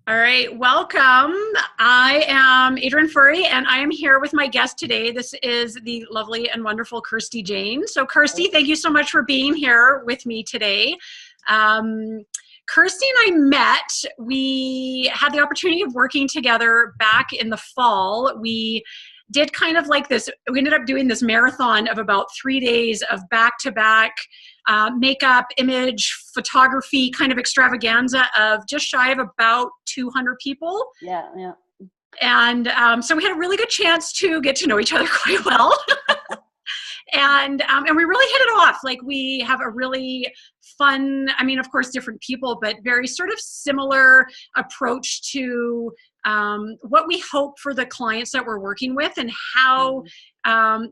All right, welcome. I am Adrienne Furrie, and I am here with my guest today. This is the lovely and wonderful Kirstey Jane. So, Kirstey, thank you so much for being here with me today. Kirstey and I met. We had the opportunity of working together back in the fall. We did kind of like this. We ended up doing this marathon of about 3 days of back-to-back makeup, image, photography kind of extravaganza of just shy of about 200 people. Yeah. And so we had a really good chance to get to know each other quite well. And we really hit it off. Like, we have a really fun, I mean, of course, different people, but very sort of similar approach to what we hope for the clients that we're working with, and how, and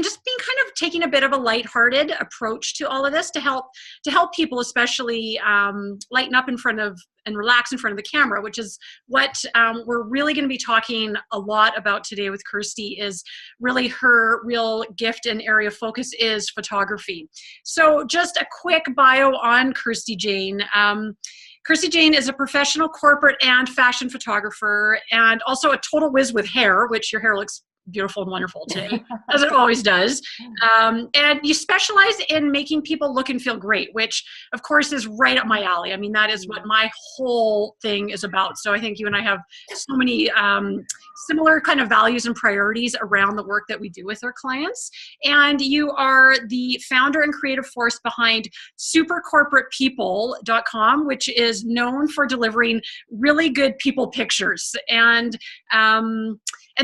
just being kind of taking a bit of a lighthearted approach to all of this to help people, especially lighten up in front of and relax in front of the camera, which is what we're really going to be talking a lot about today with Kirstey. Is really her real gift and area of focus is photography. So just a quick bio on Kirstey Jane. Kirstey Jane is a professional corporate and fashion photographer, and also a total whiz with hair, which your hair looks beautiful and wonderful today, as it always does. And you specialize in making people look and feel great, which of course is right up my alley. I mean, that is what my whole thing is about. So I think you and I have so many similar kind of values and priorities around the work that we do with our clients. And you are the founder and creative force behind supercorporatepeople.com, which is known for delivering really good people pictures. And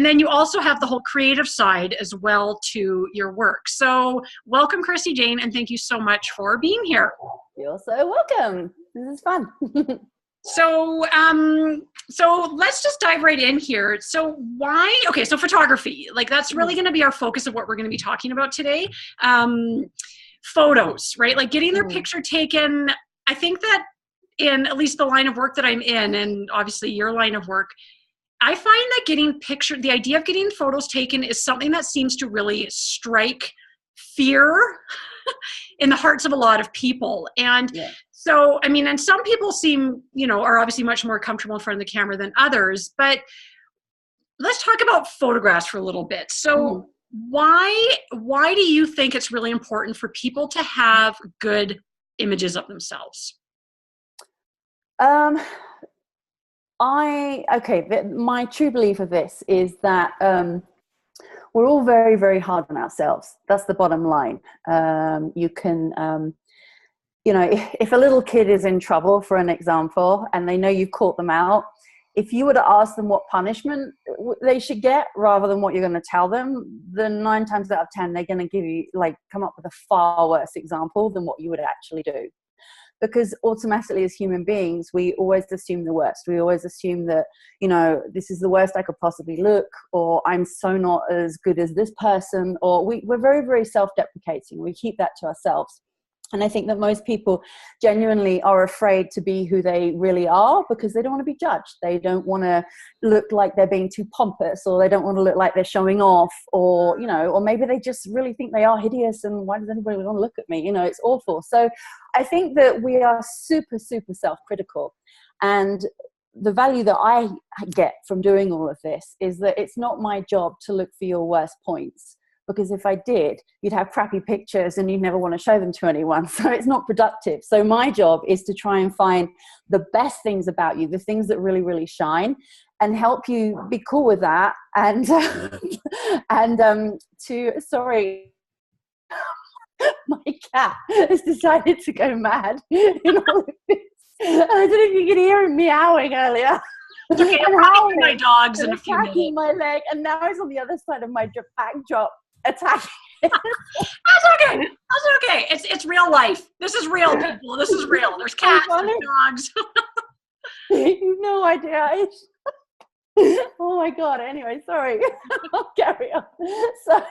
then you also have the whole creative side as well to your work. So welcome, Kirstey Jane, and thank you so much for being here. You're so welcome. This is fun. So let's just dive right in here. So photography, like that's really going to be our focus of what we're going to be talking about today. Photos, right? Like getting their picture taken. I think that in at least the line of work that I'm in, and obviously your line of work, I find that the idea of getting photos taken is something that seems to really strike fear in the hearts of a lot of people. And so, I mean, and some people are obviously much more comfortable in front of the camera than others, but let's talk about photographs for a little bit. So why do you think it's really important for people to have good images of themselves? My true belief of this is that we're all very, very hard on ourselves. That's the bottom line. You can, if a little kid is in trouble, for an example, and they know you've caught them out, if you were to ask them what punishment they should get rather than what you're going to tell them, then 9 times out of 10, they're going to give you, come up with a far worse example than what you would actually do. Because automatically as human beings, we always assume the worst. We always assume that, this is the worst I could possibly look, or I'm so not as good as this person, or we're very, very self-deprecating. We keep that to ourselves. And I think that most people genuinely are afraid to be who they really are because they don't want to be judged. They don't want to look like they're being too pompous, or they don't want to look like they're showing off, or, or maybe they just really think they are hideous and why does anybody want to look at me? It's awful. So I think that we are super, super self-critical. And the value that I get from doing all of this is that it's not my job to look for your worst points. Because if I did, you'd have crappy pictures and you'd never want to show them to anyone. So it's not productive. So my job is to try and find the best things about you, the things that really, really shine, and help you be cool with that. And, sorry, my cat has decided to go mad in all of this. I don't know if you could hear him meowing earlier. It's okay, I'm howling my dogs in a few minutes. My leg, and now he's on the other side of my backdrop. Attacking. That's okay. It's real life. This is real, people. This is real. There's cats, there's dogs. You've no idea. Oh my God. Anyway, sorry. I'll carry on. So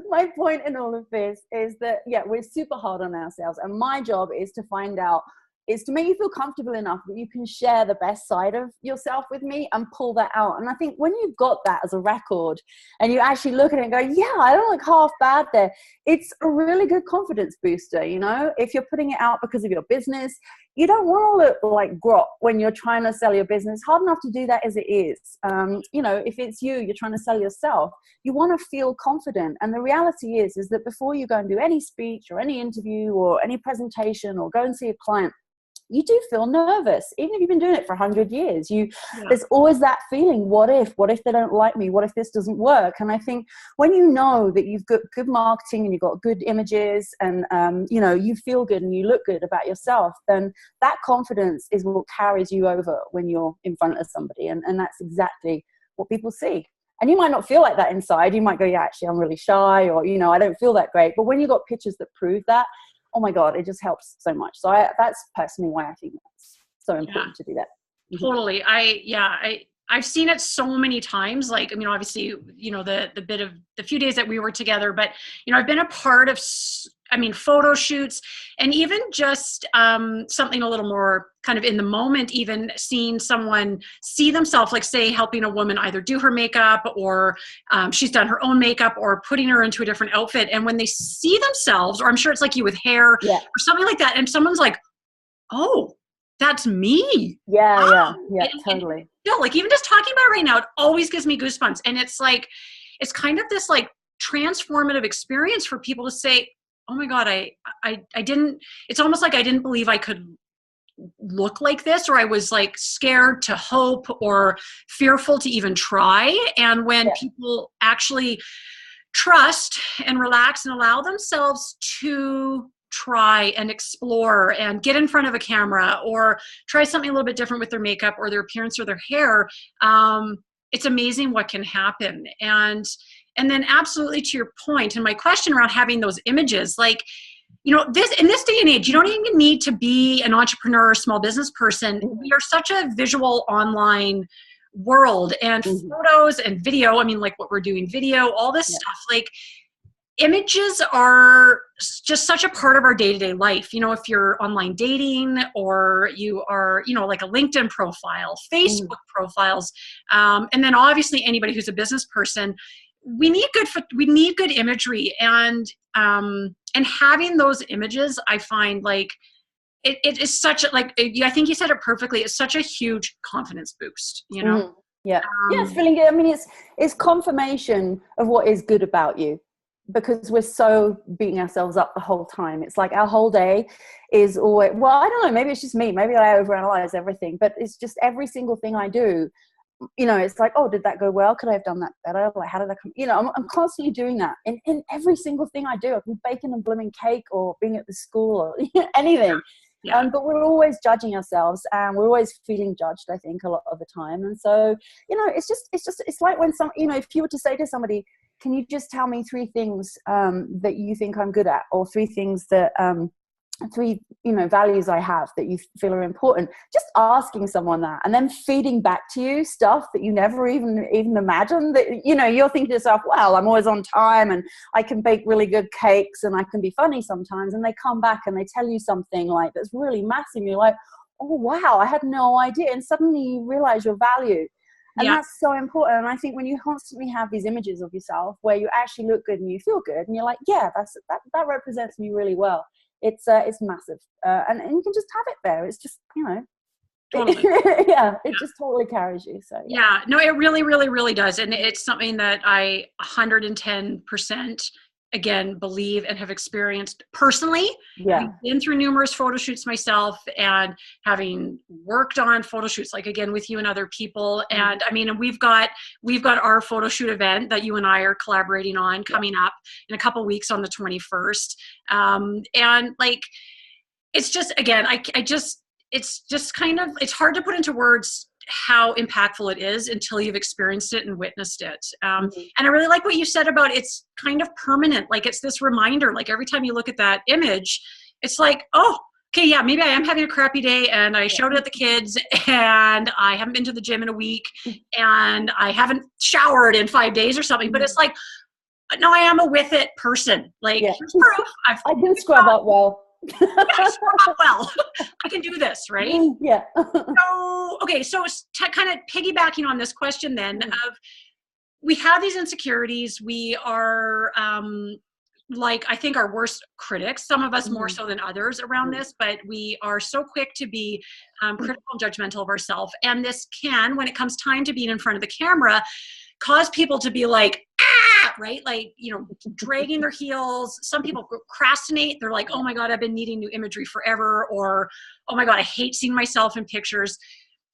my point in all of this is that, we're super hard on ourselves. And my job is to find out, is to make you feel comfortable enough that you can share the best side of yourself with me and pull that out. And I think when you've got that as a record and you actually look at it and go, I don't look half bad there, it's a really good confidence booster. If you're putting it out because of your business, you don't want to look like grot when you're trying to sell your business. It's hard enough to do that as it is. You know, if it's you're trying to sell yourself, you want to feel confident. And the reality is that before you go and do any speech or any interview or any presentation or go and see a client, you do feel nervous. Even if you've been doing it for 100 years, there's always that feeling, what if they don't like me? What if this doesn't work? And I think when you know that you've got good marketing and you've got good images and, you know, you feel good and you look good about yourself, then that confidence is what carries you over when you're in front of somebody. And that's exactly what people see. And you might not feel like that inside. You might go, yeah, actually, I'm really shy, or, you know, I don't feel that great. But when you've got pictures that prove that, oh my God, it just helps so much. So that's personally why I think that's so important to do that. Totally. I've seen it so many times. Like, I mean, obviously, you know, the few days that we were together, but, you know, I've been a part of, photo shoots, and even just something a little more kind of in the moment, even seeing someone see themselves, like say helping a woman either do her makeup, or she's done her own makeup, or putting her into a different outfit. And when they see themselves, or I'm sure it's like you with hair or something like that, and someone's like, oh, that's me. Yeah, totally. No, like even just talking about it right now, it always gives me goosebumps. And it's like, it's kind of this like transformative experience for people to say, oh my God, I didn't, it's almost like I didn't believe I could look like this, or I was like scared to hope or fearful to even try. And when people actually trust and relax and allow themselves to try and explore and get in front of a camera or try something a little bit different with their makeup or their appearance or their hair, it's amazing what can happen. And then absolutely to your point, and my question around having those images, like, you know, in this day and age, you don't even need to be an entrepreneur or small business person. We are such a visual online world, and photos and video, I mean, like what we're doing, video, all this stuff, like images are just such a part of our day-to-day life. You know, if you're online dating, or you are, you know, like a LinkedIn profile, Facebook profiles, and then obviously anybody who's a business person, we need good imagery, and having those images, I find like it is such a, like, I think you said it perfectly. It's such a huge confidence boost, you know? It's feeling good. I mean, it's confirmation of what is good about you, because we're so beating ourselves up the whole time. It's like our whole day is always, well, I don't know, maybe it's just me. Maybe I overanalyze everything, but it's just every single thing I do, you know, it's like, oh, did that go well? Could I have done that better? Like, how did I come? You know, I'm constantly doing that in every single thing I do. I can baking a blooming cake, or being at the school, or anything. But we're always judging ourselves, and we're always feeling judged, I think, a lot of the time. And so, you know, it's like when you know, if you were to say to somebody, can you just tell me 3 things that you think I'm good at, or 3 things that 3, you know, values I have that you feel are important, just asking someone that, and then feeding back to you stuff that you never even imagined, that, you know, you're thinking to yourself, well, I'm always on time, and I can bake really good cakes, and I can be funny sometimes, and they come back and they tell you something like that's really massive, and you're like, oh wow, I had no idea, and suddenly you realize your value. And that's so important. And I think when you constantly have these images of yourself where you actually look good and you feel good, and you're like, yeah, that represents me really well. It's massive, and you can just have it there. It's just, you know, totally. It just totally carries you. So no, it really, really, really does, and it's something that I 110% again believe and have experienced personally. I've been through numerous photo shoots myself, and having worked on photo shoots, like again with you and other people. And I mean, and we've got our photo shoot event that you and I are collaborating on coming up in a couple weeks on the 21st. And like, it's just, again, it's just kind of, it's hard to put into words how impactful it is until you've experienced it and witnessed it. And I really like what you said about it's kind of permanent. Like, it's this reminder, like every time you look at that image, it's like, oh, okay, yeah, maybe I am having a crappy day, and I showed it at the kids, and I haven't been to the gym in a week, and I haven't showered in 5 days or something. But it's like, no, I am a with it person. Like, here's proof. I can scrub up well. Well, I can do this, right? So, okay, so kind of piggybacking on this question then, of we have these insecurities, we are like, I think, our worst critics, some of us more so than others around this, but we are so quick to be critical and judgmental of ourselves. And this can, when it comes time to being in front of the camera, cause people to be like, ah, right? Like, you know, dragging their heels. Some people procrastinate. They're like, oh my God, I've been needing new imagery forever. Or, oh my God, I hate seeing myself in pictures.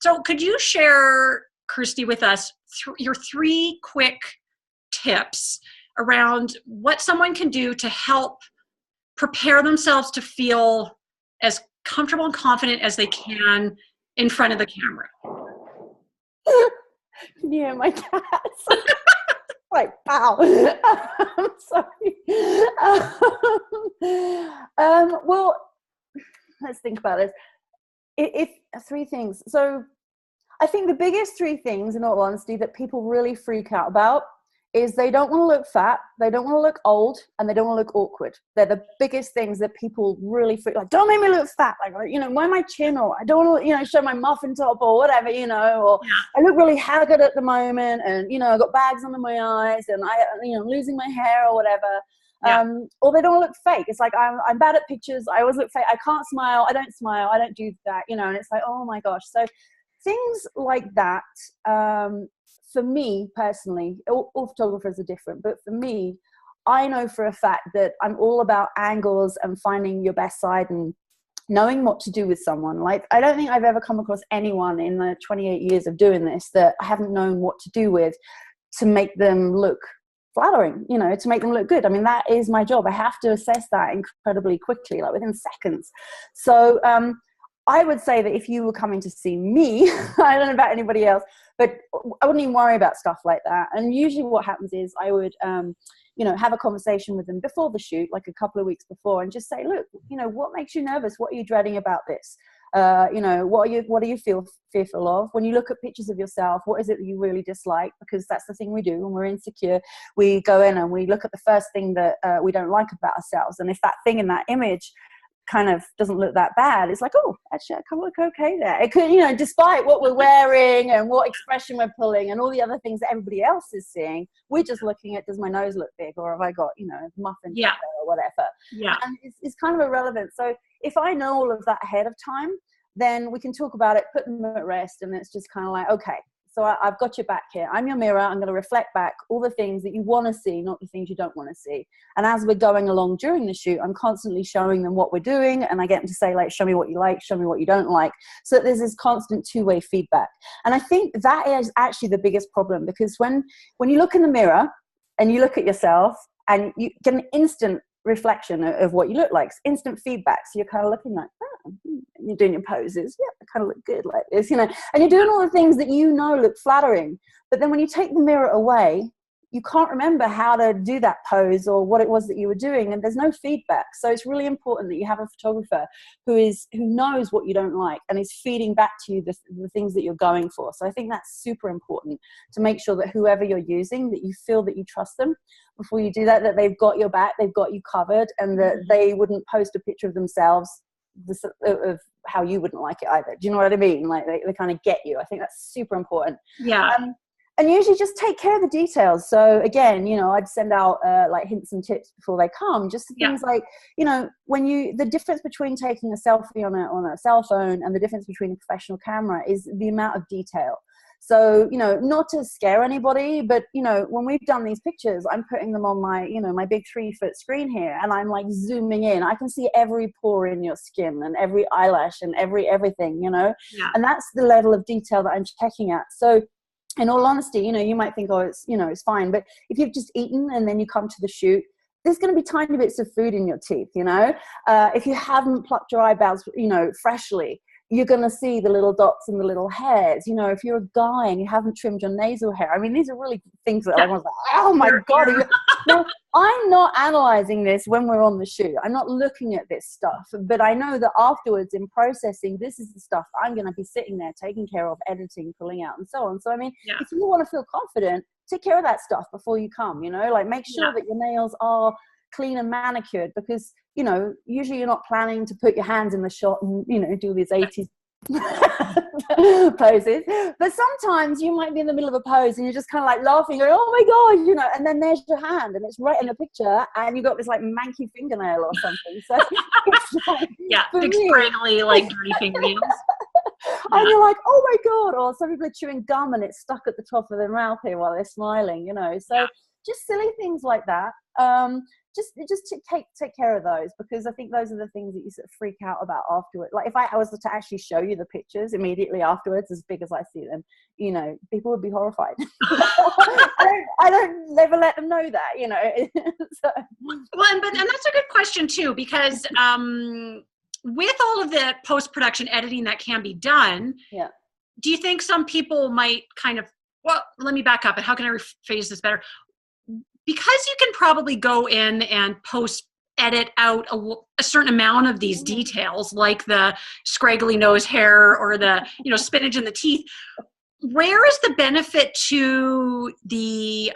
So could you share, Kirstey, with us your 3 quick tips around what someone can do to help prepare themselves to feel as comfortable and confident as they can in front of the camera? Can you hear my cats? Like, pow. I'm sorry. Well, let's think about this. If 3 things. So I think the biggest 3 things, in all honesty, that people really freak out about is they don't want to look fat, they don't want to look old, and they don't want to look awkward. They're the biggest things that people really freak, like, don't make me look fat, like, you know, why my chin, or I don't want to, you know, show my muffin top or whatever, you know, or I look really haggard at the moment, and, you know, I've got bags under my eyes, and I'm losing my hair or whatever. Or they don't look fake. It's like, I'm bad at pictures, I always look fake, I can't smile, I don't do that, you know, and it's like, oh my gosh. So things like that, for me personally, all photographers are different, but for me, I know for a fact that I'm all about angles and finding your best side and knowing what to do with someone. Like, I don't think I've ever come across anyone in the 28 years of doing this that I haven't known what to do with to make them look flattering, you know, to make them look good. I mean, that is my job. I have to assess that incredibly quickly, like within seconds. So I would say that if you were coming to see me, I don't know about anybody else, but I wouldn't even worry about stuff like that. And usually what happens is I would, you know, have a conversation with them before the shoot, like a couple of weeks before, and just say, look, you know, what makes you nervous? What are you dreading about this? You know, what do you feel fearful of? When you look at pictures of yourself, what is it that you really dislike? Because that's the thing we do when we're insecure. We go in and we look at the first thing that we don't like about ourselves. And if that thing in that image kind of doesn't look that bad, it's like, oh, actually I kind of look okay there. It could, you know, despite what we're wearing and what expression we're pulling and all the other things that everybody else is seeing, we're just looking at, does my nose look big, or have I got, you know, muffin or whatever. And it's kind of irrelevant. So if I know all of that ahead of time, then we can talk about it, put them at rest, and it's just kind of like, okay, so I've got your back here. I'm your mirror. I'm going to reflect back all the things that you want to see, not the things you don't want to see. And as we're going along during the shoot, I'm constantly showing them what we're doing. And I get them to say, like, show me what you like, show me what you don't like. So there's this constant 2-way feedback. And I think that is actually the biggest problem, because when you look in the mirror and you look at yourself and you get an instant reflection of what you look like, instant feedback. So you're kind of looking like, oh, you're doing your poses, I kind of look good like this, you know, and you're doing all the things that you know look flattering. But then when you take the mirror away, you can't remember how to do that pose or what it was that you were doing, and there's no feedback. So it's really important that you have a photographer who knows what you don't like and is feeding back to you the things that you're going for. So I think that's super important, to make sure that whoever you're using, that you feel that you trust them before you do that, that they've got your back, they've got you covered, and that they wouldn't post a picture of themselves of how you wouldn't like it either. Do you know what I mean? Like they kind of get you. I think that's super important. And usually just take care of the details. So again, you know, I'd send out like hints and tips before they come, just things like, you know, the difference between taking a selfie on a cell phone and the difference between a professional camera is the amount of detail. So, you know, not to scare anybody, but, you know, when we've done these pictures, I'm putting them on my, you know, my big 3-foot screen here, and I'm like zooming in. I can see every pore in your skin and every eyelash and everything, you know, and that's the level of detail that I'm checking at. So in all honesty, you know, you might think, oh, it's, you know, it's fine. But if you've just eaten and then you come to the shoot, there's going to be tiny bits of food in your teeth, you know. If you haven't plucked your eyebrows, you know, freshly, you're going to see the little dots and the little hairs. You know, if you're a guy and you haven't trimmed your nasal hair, I mean, these are really things that I was like, oh my God. Now, I'm not analyzing this when we're on the shoot. I'm not looking at this stuff, but I know that afterwards in processing, this is the stuff I'm going to be sitting there taking care of, editing, pulling out, and so on. So, I mean, if you want to feel confident, take care of that stuff before you come, you know, like make sure that your nails are clean and manicured, because, you know, usually you're not planning to put your hands in the shot and, you know, do these 80s poses. But sometimes you might be in the middle of a pose and you're just kind of like laughing, going, oh my God, you know, and then there's your hand and it's right in the picture and you've got this like manky fingernail or something. So it's like, big scraggly, like dirty fingernails. And you're like, oh my God. Or some people are chewing gum and it's stuck at the top of their mouth here while they're smiling, you know. So just silly things like that. Just to take care of those, because I think those are the things that you sort of freak out about afterwards. Like if I was to actually show you the pictures immediately afterwards, as big as I see them, you know, people would be horrified. I don't never let them know that, you know. So. Well, and that's a good question too, because with all of the post-production editing that can be done, do you think some people might kind of, well, let me back up, and how can I rephrase this better? Because you can probably go in and edit out a certain amount of these details, like the scraggly nose hair or the, you know, spinach in the teeth. Where is the benefit to the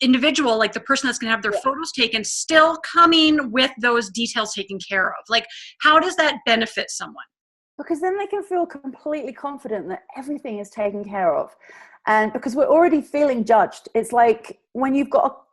individual, like the person that's going to have their photos taken, still coming with those details taken care of? Like, how does that benefit someone? Because then they can feel completely confident that everything is taken care of. And because we're already feeling judged, it's like when you've got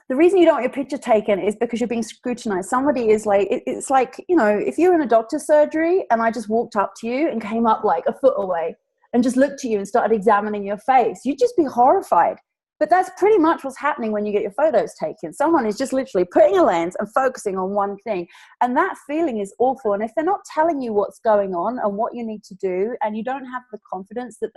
the reason you don't want your picture taken is because you're being scrutinized. Somebody is like, it's like, you know, if you're in a doctor's surgery and I just walked up to you and came up like a foot away and just looked at you and started examining your face, you'd just be horrified. But that's pretty much what's happening when you get your photos taken. Someone is just literally putting a lens and focusing on one thing. And that feeling is awful. And if they're not telling you what's going on and what you need to do, and you don't have the confidence that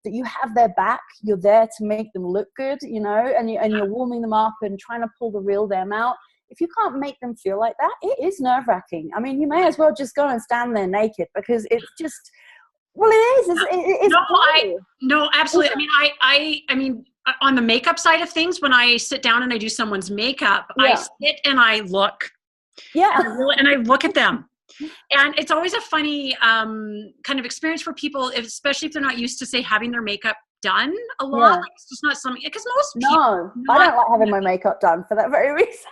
you have their back, you're there to make them look good, you know, and you're warming them up and trying to pull the real them out. If you can't make them feel like that, it is nerve-wracking. I mean, you may as well just go and stand there naked, because it's just, well, it is. No, absolutely. I mean, on the makeup side of things, when I sit down and I do someone's makeup, I sit and I look. And I look at them. And it's always a funny kind of experience for people, especially if they're not used to, say, having their makeup done a lot. Like, it's just not something, because most people. No, I don't like having my makeup done for that very reason.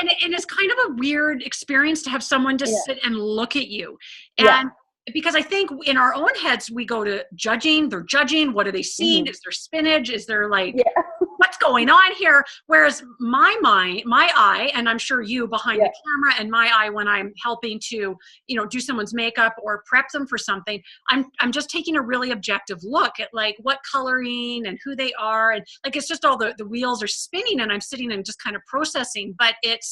And it's kind of a weird experience to have someone just sit and look at you. And because I think in our own heads, we go to judging. They're judging. What are they seeing? Is there spinach? Is there like, what's going on here? Whereas my eye, and I'm sure you behind the camera, and my eye when I'm helping to, you know, do someone's makeup or prep them for something, I'm just taking a really objective look at like what coloring and who they are. And like, it's just all the wheels are spinning and I'm sitting and just kind of processing. But it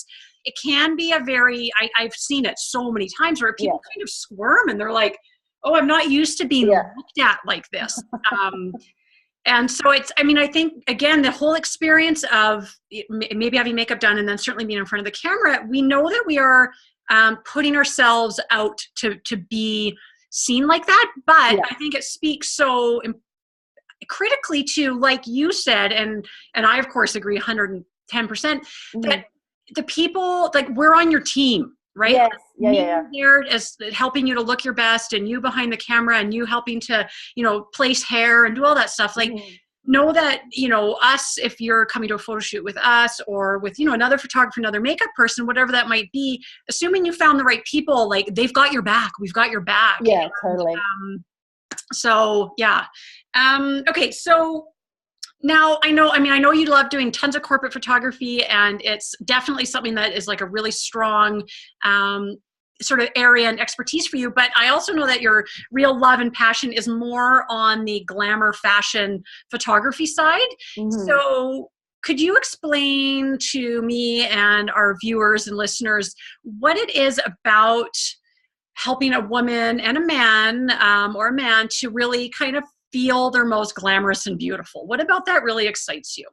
can be a very, I've seen it so many times where people kind of squirm and they're like, oh, I'm not used to being looked at like this. And so I think, again, the whole experience of maybe having makeup done and then certainly being in front of the camera, we know that we are putting ourselves out to be seen like that. But I think it speaks so critically to, like you said, and I, of course, agree 110%, that the people, like, we're on your team, right? Yes. There as helping you to look your best, and you behind the camera, and you helping to, you know, place hair and do all that stuff. Like, know that, you know, us, if you're coming to a photo shoot with us or with, you know, another photographer, another makeup person, whatever that might be, assuming you found the right people, like, they've got your back. We've got your back. Yeah, totally. Okay. So now I know you love doing tons of corporate photography, and it's definitely something that is like a really strong sort of area and expertise for you. But I also know that your real love and passion is more on the glamour fashion photography side. So could you explain to me and our viewers and listeners what it is about helping a woman and a man or a man to really kind of feel their most glamorous and beautiful? What about that really excites you?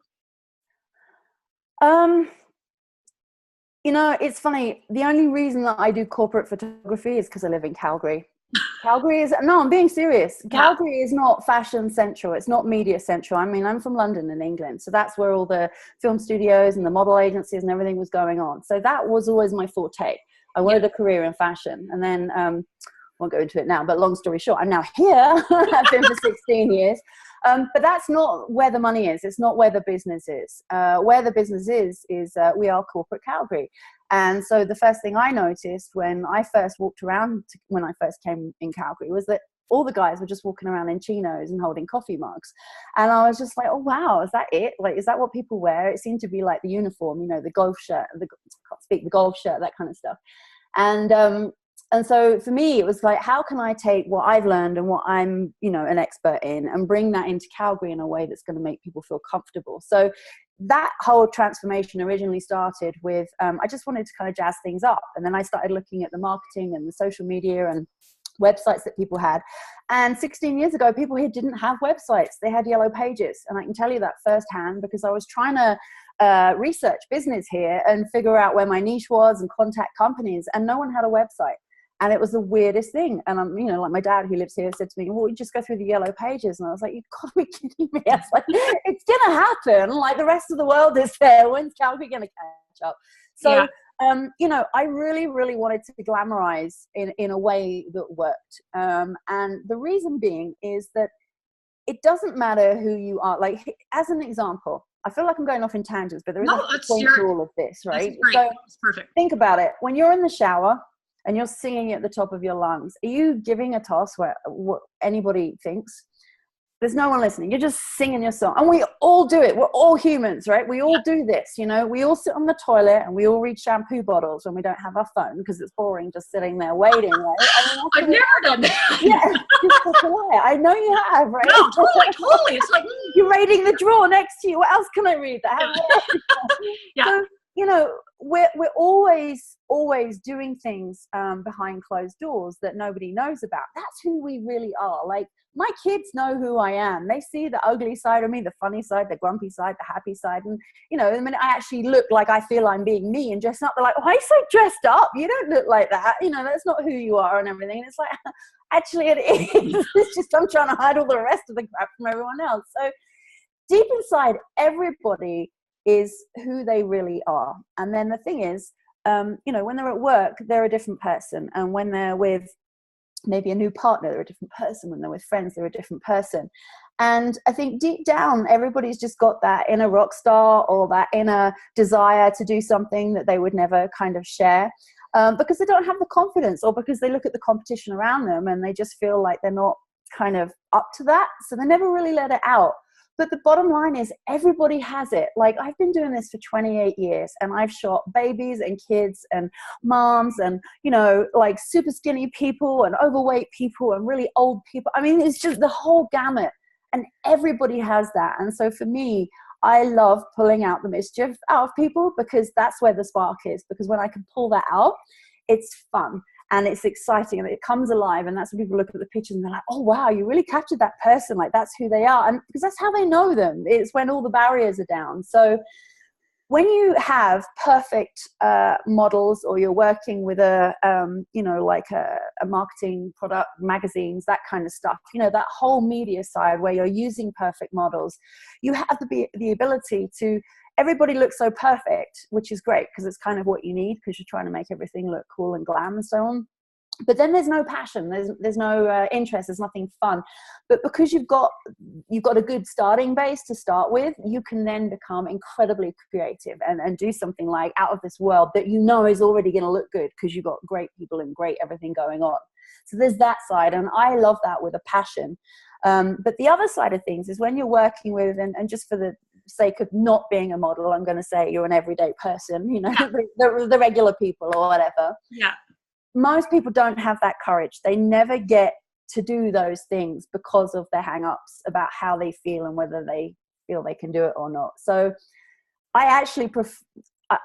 You know, it's funny. The only reason that I do corporate photography is because I live in Calgary. I'm being serious. Calgary is not fashion central. It's not media central. I mean, I'm from London in England. So that's where all the film studios and the model agencies and everything was going on. So that was always my forte. I wanted a career in fashion. And then, won't go into it now, but long story short, I'm now here. I've been for 16 years. But that's not where the money is. It's not where the business is. Where the business is we are corporate Calgary. And so the first thing I noticed when I first walked around, when I first came in Calgary, was that all the guys were just walking around in chinos and holding coffee mugs. And I was just like, oh, wow, is that it? Like, is that what people wear? It seemed to be like the uniform, you know, the golf shirt, the golf shirt, that kind of stuff. And so for me, it was like, how can I take what I've learned and what I'm, you know, an expert in, and bring that into Calgary in a way that's going to make people feel comfortable? So that whole transformation originally started with, I just wanted to kind of jazz things up. And then I started looking at the marketing and the social media and websites that people had. And 16 years ago, people here didn't have websites. They had yellow pages. And I can tell you that firsthand, because I was trying to research business here and figure out where my niche was and contact companies, and no one had a website. And it was the weirdest thing. And I'm, you know, like my dad who lives here said to me, well, you just go through the yellow pages. And I was like, you gotta be kidding me. I was like, it's gonna happen. Like, the rest of the world is there. When's Calgary gonna catch up? So, you know, I really, really wanted to glamorize in a way that worked. And the reason being is that it doesn't matter who you are. Like, as an example, I feel like I'm going off in tangents, but there is a point to all of this, right? So that's perfect. Think about it. When you're in the shower and you're singing at the top of your lungs, are you giving a toss where what anybody thinks? There's no one listening. You're just singing your song. And we all do it. We're all humans, right? We all do this, you know. We all sit on the toilet and we all read shampoo bottles when we don't have our phone, because it's boring just sitting there waiting, right? I mean, I've never done that. Yeah, I know you have, right? No, totally. It's like, you're raiding the drawer next to you. What else can I read? Yeah. So, you know, we're always doing things behind closed doors that nobody knows about. That's who we really are. Like, my kids know who I am. They see the ugly side of me, the funny side, the grumpy side, the happy side. And, you know, the minute I actually look like I feel I'm being me and dressed up, they're like, why are you so dressed up? You don't look like that. You know, that's not who you are and everything. And it's like, actually it is. It's just I'm trying to hide all the rest of the crap from everyone else. So deep inside, everybody is who they really are. And then the thing is, you know, when they're at work, they're a different person. And when they're with maybe a new partner, they're a different person. When they're with friends, they're a different person. And I think deep down, everybody's just got that inner rock star, or that inner desire to do something that they would never kind of share, because they don't have the confidence, or because they look at the competition around them and they just feel like they're not kind of up to that. So they never really let it out. But the bottom line is, everybody has it. Like, I've been doing this for 28 years and I've shot babies and kids and moms and, you know, like super skinny people and overweight people and really old people. I mean, it's just the whole gamut, and everybody has that. And so for me, I love pulling out the mischief out of people, because that's where the spark is. Because when I can pull that out, it's fun. And it's exciting and it comes alive. And that's when people look at the pictures and they're like, oh, wow, you really captured that person. Like, that's who they are. And because that's how they know them. It's when all the barriers are down. So when you have perfect models, or you're working with you know, like a marketing product, magazines, that kind of stuff, you know, that whole media side where you're using perfect models, you have the ability to, everybody looks so perfect, which is great, because it's kind of what you need, because you're trying to make everything look cool and glam and so on. But then there's no passion, there's no interest, there's nothing fun. But because you've got a good starting base to start with, you can then become incredibly creative and do something like out of this world that you know is already going to look good, because you've got great people and great everything going on. So there's that side, and I love that with a passion. But the other side of things is when you're working with, and just for the sake of not being a model, I'm going to say you're an everyday person, you know, the regular people or whatever. Yeah. Most people don't have that courage. They never get to do those things because of their hang-ups about how they feel and whether they feel they can do it or not. So I actually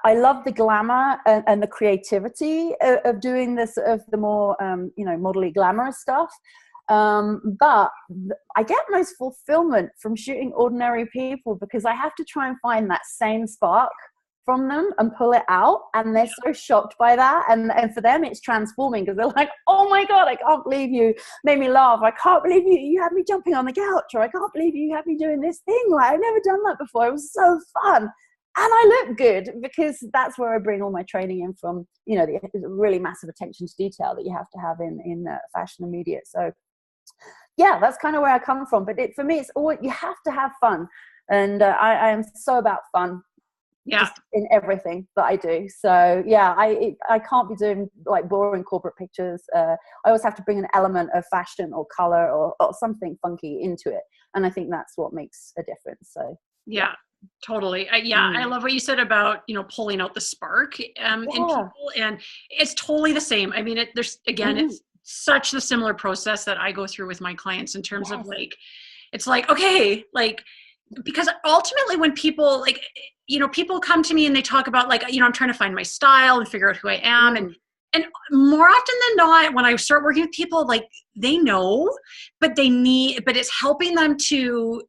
I love the glamour and the creativity of doing this, of the more, you know, modelly glamorous stuff. But I get most fulfillment from shooting ordinary people, because I have to try and find that same spark from them and pull it out, and they're so shocked by that, and for them it's transforming, because they're like, oh my god, I can't believe you made me laugh, I can't believe you had me jumping on the couch, or I can't believe you had me doing this thing, like I've never done that before, it was so fun, and I look good, because that's where I bring all my training in from, you know, the really massive attention to detail that you have to have in fashion and media. So yeah, that's kind of where I come from. But for me, it's always, you have to have fun, and I am so about fun. Yeah. just in everything that I do. So yeah, I can't be doing like boring corporate pictures. I always have to bring an element of fashion or color or something funky into it. And I think that's what makes a difference. So yeah. Totally. I love what you said about, pulling out the spark in people, and it's totally the same. I mean, there's, again, it's such the similar process that I go through with my clients in terms of like, it's like, okay, like, because ultimately when people like, people come to me and they talk about like, I'm trying to find my style and figure out who I am. And more often than not, when I start working with people, like they know, but it's helping them to,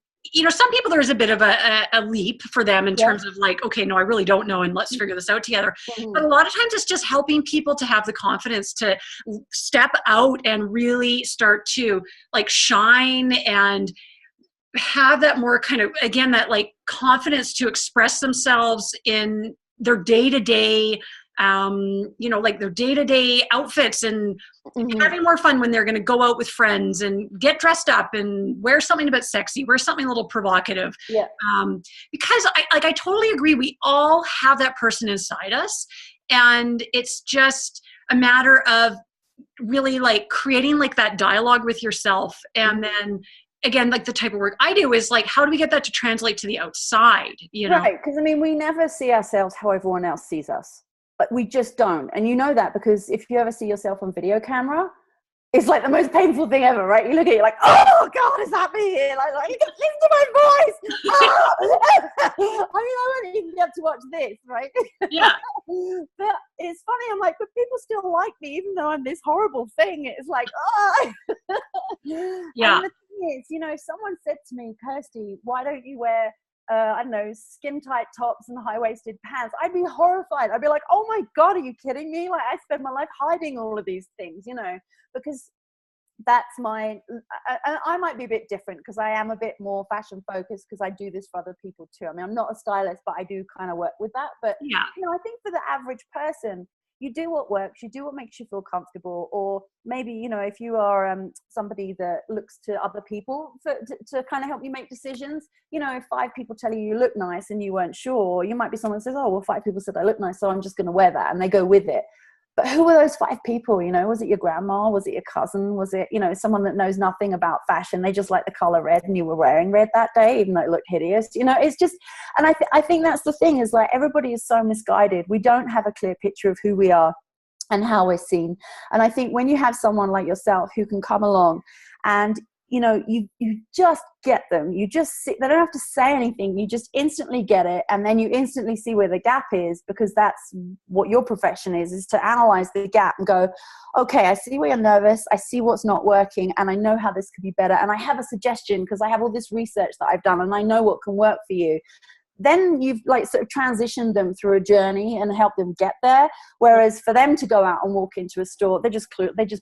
some people, there's a bit of a leap for them in terms of like, okay, no, I really don't know, and let's figure this out together. But a lot of times it's just helping people to have the confidence to step out and really start to like shine and have that more kind of, again, that like confidence to express themselves in their day-to-day, like their day-to-day outfits, and having more fun when they're going to go out with friends and get dressed up and wear something a bit sexy, wear something a little provocative. Because I totally agree. We all have that person inside us, and it's just a matter of really like creating like that dialogue with yourself. And then again, like the type of work I do is like, how do we get that to translate to the outside, Right, because I mean, we never see ourselves how everyone else sees us. But we just don't. And you know that because if you ever see yourself on video camera, it's like the most painful thing ever, right? You look at it, you're like, oh God, is that me? Like you can listen to my voice. I mean, I wouldn't even get to watch this, right? Yeah. But it's funny. I'm like, but people still like me, even though I'm this horrible thing. It's like, oh. Yeah. And the thing is, someone said to me, Kirstey, why don't you wear I don't know, skin tight tops and high-waisted pants? I'd be horrified. I'd be like, oh my God, are you kidding me? Like I spend my life hiding all of these things, because that's I might be a bit different because I am a bit more fashion focused because I do this for other people too. I mean, I'm not a stylist, but I do kind of work with that. But, I think for the average person, you do what works, you do what makes you feel comfortable, or maybe, if you are somebody that looks to other people to kind of help you make decisions, if 5 people tell you look nice and you weren't sure, you might be someone that says, oh, well, 5 people said I look nice, so I'm just going to wear that, and they go with it. But who were those 5 people? Was it your grandma? Was it your cousin? Was it, someone that knows nothing about fashion? They just like the color red and you were wearing red that day, even though it looked hideous. It's just, and I think that's the thing is like everybody is so misguided. We don't have a clear picture of who we are and how we're seen. And I think when you have someone like yourself who can come along and, you just get them, you just see, they don't have to say anything. You just instantly get it. And then you instantly see where the gap is, because that's what your profession is to analyze the gap and go, okay, I see where you're nervous. I see what's not working. And I know how this could be better. And I have a suggestion because I have all this research that I've done and I know what can work for you. Then you've like sort of transitioned them through a journey and helped them get there. Whereas for them to go out and walk into a store, they just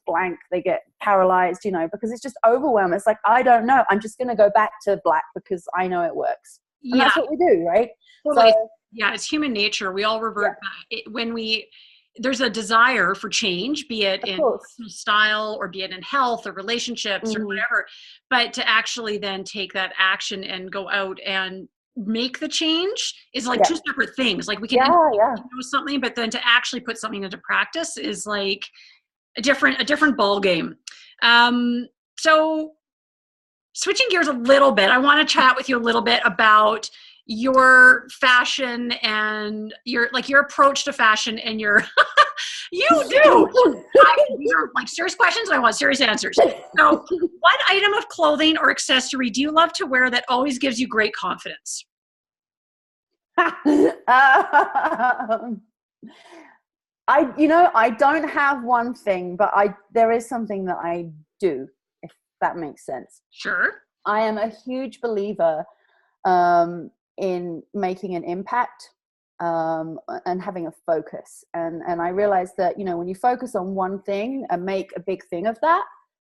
blank, they get paralyzed, because it's just overwhelmed. It's like, I don't know. I'm just going to go back to black because I know it works. And that's what we do, right? Totally. So, it's human nature. We all revert back. When there's a desire for change, be it in style or be it in health or relationships or whatever, but to actually then take that action and go out and make the change is like 2 separate things. Like we can know something, but then to actually put something into practice is like a different ball game. So switching gears a little bit, I want to chat with you a little bit about your fashion and your approach to fashion and your you do. These are like serious questions and I want serious answers. So what item of clothing or accessory do you love to wear that always gives you great confidence? I don't have one thing, but there is something that I do, if that makes sense. Sure. I am a huge believer in making an impact and having a focus. And I realized that, when you focus on one thing and make a big thing of that,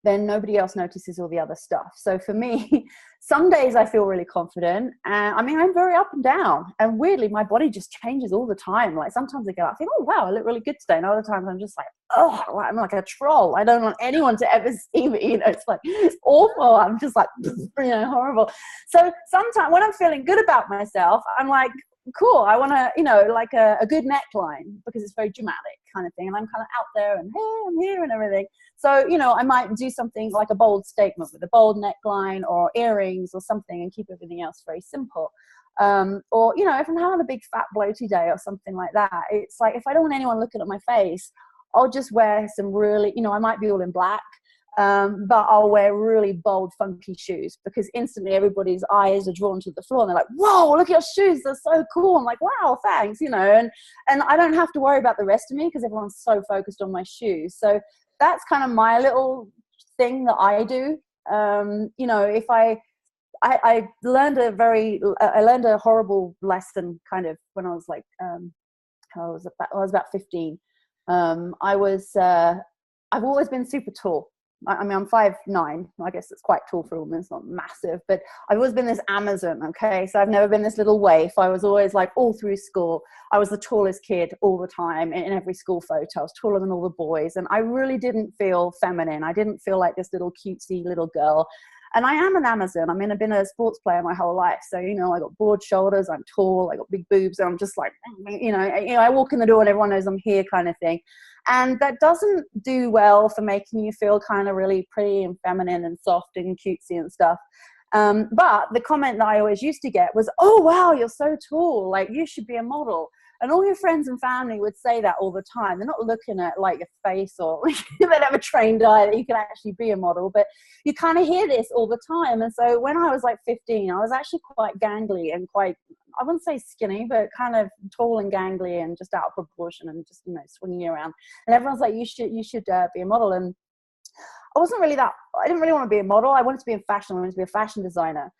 then nobody else notices all the other stuff. So for me, some days I feel really confident. And I mean, I'm very up and down. And weirdly, my body just changes all the time. Like sometimes I get up, I think, oh, wow, I look really good today. And other times I'm just like, oh, I'm like a troll. I don't want anyone to ever see me. It's like, it's awful. I'm just like, horrible. So sometimes when I'm feeling good about myself, I'm like, cool, I want to, like a good neckline, because it's very dramatic kind of thing. And I'm kind of out there and, hey, I'm here and everything. So, I might do something like a bold statement with a bold neckline or earrings or something, and keep everything else very simple. Or, if I'm having a big fat bloaty day or something like that, it's like, if I don't want anyone looking at my face, I'll just wear some really, I might be all in black, but I'll wear really bold, funky shoes, because instantly everybody's eyes are drawn to the floor and they're like, whoa, look at your shoes, they're so cool. I'm like, wow, thanks, and I don't have to worry about the rest of me because everyone's so focused on my shoes. So that's kind of my little thing that I do. If I learned a horrible lesson kind of when I was like, I was about 15. I've always been super tall. I mean, I'm 5'9". I guess it's quite tall for a woman. It's not massive, but I've always been this Amazon. Okay. So I've never been this little waif. I was always like, all through school, I was the tallest kid all the time in every school photo. I was taller than all the boys. And I really didn't feel feminine. I didn't feel like this little cutesy little girl. And I am an Amazon. I mean, I've been a sports player my whole life. So, I got broad shoulders, I'm tall, I got big boobs, and I'm just like, I walk in the door and everyone knows I'm here kind of thing. And that doesn't do well for making you feel kind of really pretty and feminine and soft and cutesy and stuff. But the comment that I always used to get was, oh, wow, you're so tall. Like, you should be a model. And all your friends and family would say that all the time. They're not looking at like your face, or they don't have a trained eye that you can actually be a model, but you kind of hear this all the time. And so when I was like 15, I was actually quite gangly and quite, I wouldn't say skinny, but kind of tall and gangly and just out of proportion and just, swinging around. And everyone's like, you should be a model. And I wasn't really I didn't really want to be a model. I wanted to be in fashion. I wanted to be a fashion designer.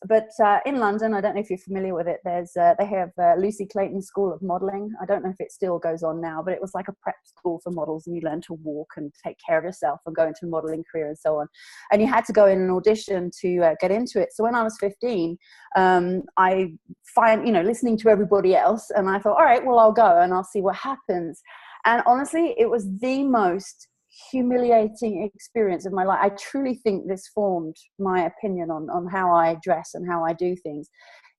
But in London, I don't know if you're familiar with it, they have Lucy Clayton School of Modelling. I don't know if it still goes on now, but it was like a prep school for models, and you learn to walk and take care of yourself and go into a modelling career and so on. And you had to go in and audition to get into it. So when I was 15, I listening to everybody else, and I thought, all right, well, I'll go and I'll see what happens. And honestly, it was the most humiliating experience of my life. I truly think this formed my opinion on how I dress and how I do things,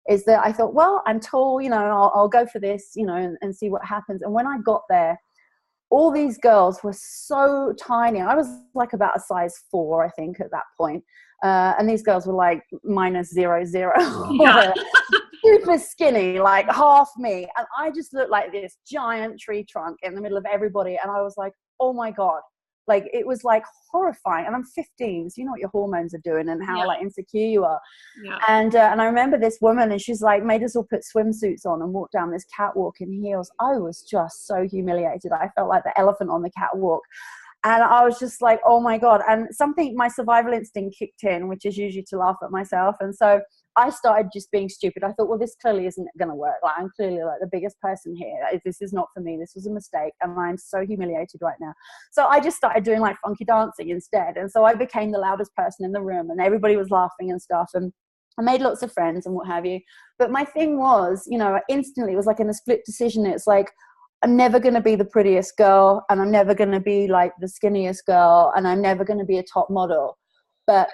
is that I thought, well, I'm tall, I'll go for this, and see what happens. And when I got there, all these girls were so tiny. I was like about a size 4, I think, at that point. And these girls were like -0.0. Yeah. Super skinny, like half me. And I just looked like this giant tree trunk in the middle of everybody. And I was like, oh my God. Like, it was like horrifying. And I'm 15, so you know what your hormones are doing and how like insecure you are. Yeah. And I remember this woman, and she's like made us all put swimsuits on and walk down this catwalk in heels. I was just so humiliated. I felt like the elephant on the catwalk. And I was just like, oh my God. And my survival instinct kicked in, which is usually to laugh at myself. And so I started just being stupid. I thought, well, this clearly isn't going to work. Like, I'm clearly like the biggest person here. This is not for me. This was a mistake. And I'm so humiliated right now. So I just started doing like funky dancing instead. And so I became the loudest person in the room, and everybody was laughing and stuff. And I made lots of friends and what have you. But my thing was, instantly it was like in a split decision. It's like, I'm never going to be the prettiest girl, and I'm never going to be like the skinniest girl, and I'm never going to be a top model, but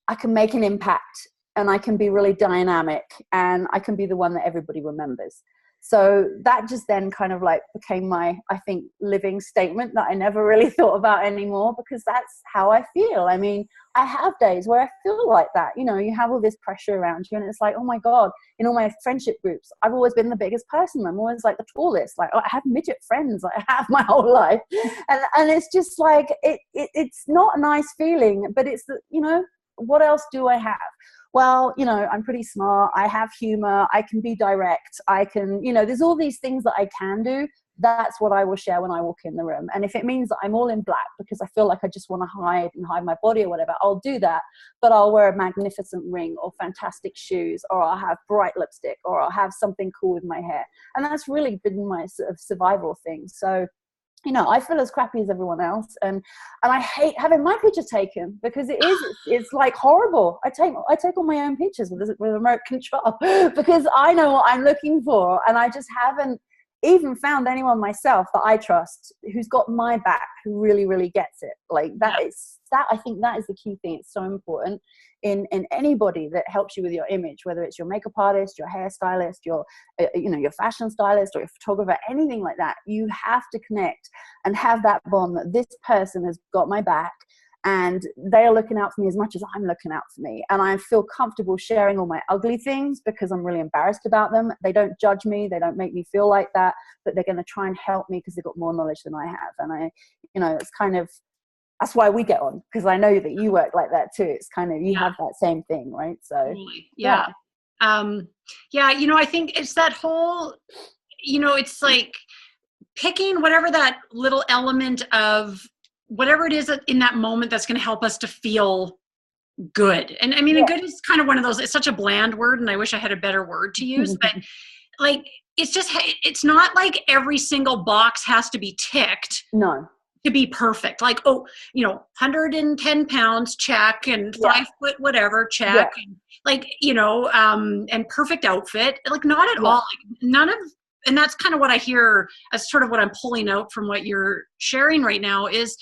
I can make an impact, and I can be really dynamic, and I can be the one that everybody remembers. So that just then kind of like became my, I think, living statement that I never really thought about anymore, because that's how I feel. I mean, I have days where I feel like that. You have all this pressure around you, and it's like, oh my God, in all my friendship groups, I've always been the biggest person. I'm always like the tallest. Like, I have midget friends. I have my whole life. And it's just like, it's not a nice feeling, but it's, what else do I have? Well, I'm pretty smart. I have humor. I can be direct. I can, there's all these things that I can do. That's what I will share when I walk in the room. And if it means that I'm all in black because I feel like I just want to hide my body or whatever, I'll do that. But I'll wear a magnificent ring or fantastic shoes, or I'll have bright lipstick, or I'll have something cool with my hair. And that's really been my sort of survival thing. So, I feel as crappy as everyone else, and I hate having my picture taken, because it's like horrible. I take all my own pictures with a remote control because I know what I'm looking for, and I just haven't even found anyone myself that I trust who's got my back, who really, really gets it. Like that is that. I think that is the key thing. It's so important in anybody that helps you with your image, whether it's your makeup artist, your hairstylist, your your fashion stylist or your photographer, anything like that. You have to connect and have that bond that this person has got my back. And they are looking out for me as much as I'm looking out for me. And I feel comfortable sharing all my ugly things because I'm really embarrassed about them. They don't judge me. They don't make me feel like that. But they're going to try and help me because they've got more knowledge than I have. And it's kind of, that's why we get on, because I know that you work like that too. It's kind of, you have that same thing, right? So, totally. Yeah. I think it's that whole, it's like picking whatever that little element of whatever it is in that moment that's going to help us to feel good. And I mean, and good is kind of one of those, it's such a bland word and I wish I had a better word to use, but like, it's not like every single box has to be ticked. No. To be perfect. Like, 110 pounds, check, and 5 foot, whatever, check. And like, and perfect outfit. Like not at all. Like, none of, and that's kind of what I hear as sort of what I'm pulling out from what you're sharing right now is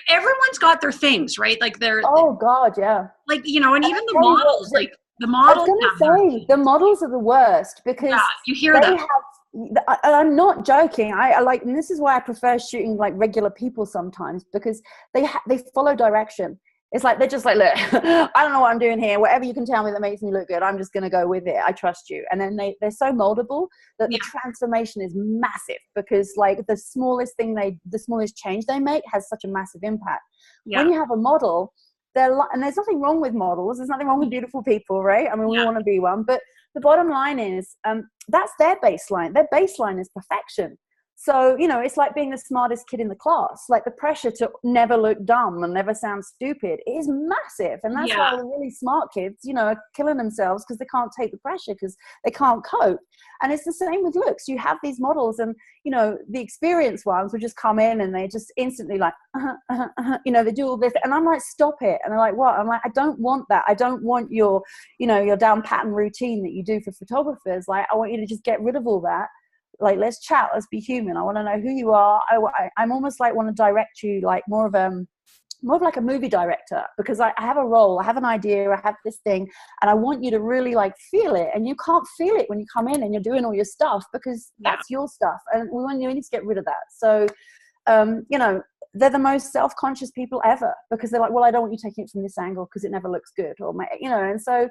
everyone's got their things, right? Like they're, oh God, yeah. Like, and even the models, like the models. I was going to say, the models are the worst because you hear that. I'm not joking. I like, and this is why I prefer shooting like regular people sometimes, because they follow direction. It's like, they're just like, look, I don't know what I'm doing here. Whatever you can tell me that makes me look good, I'm just going to go with it. I trust you. And then they're so moldable that the transformation is massive because like the smallest change they make has such a massive impact. When you have a model, and there's nothing wrong with models. There's nothing wrong with beautiful people, right? I mean, we want to be one, but the bottom line is that's their baseline. Their baseline is perfection. So, it's like being the smartest kid in the class. Like the pressure to never look dumb and never sound stupid is massive. And that's why the really smart kids, are killing themselves because they can't take the pressure because they can't cope. And it's the same with looks. You have these models and, the experienced ones will just come in and they just instantly like, they do all this. And I'm like, stop it. And they're like, what? I'm like, I don't want that. I don't want your, your down pattern routine that you do for photographers. Like, I want you to just get rid of all that. Like, let's chat, let's be human. I want to know who you are. I'm almost like want to direct you like more of like a movie director, because I have a role, I have an idea, I have this thing, and I want you to really like feel it. And you can't feel it when you come in and you're doing all your stuff because that's your stuff. And we need to get rid of that. So, they're the most self-conscious people ever because they're like, well, I don't want you taking it from this angle because it never looks good, or and so.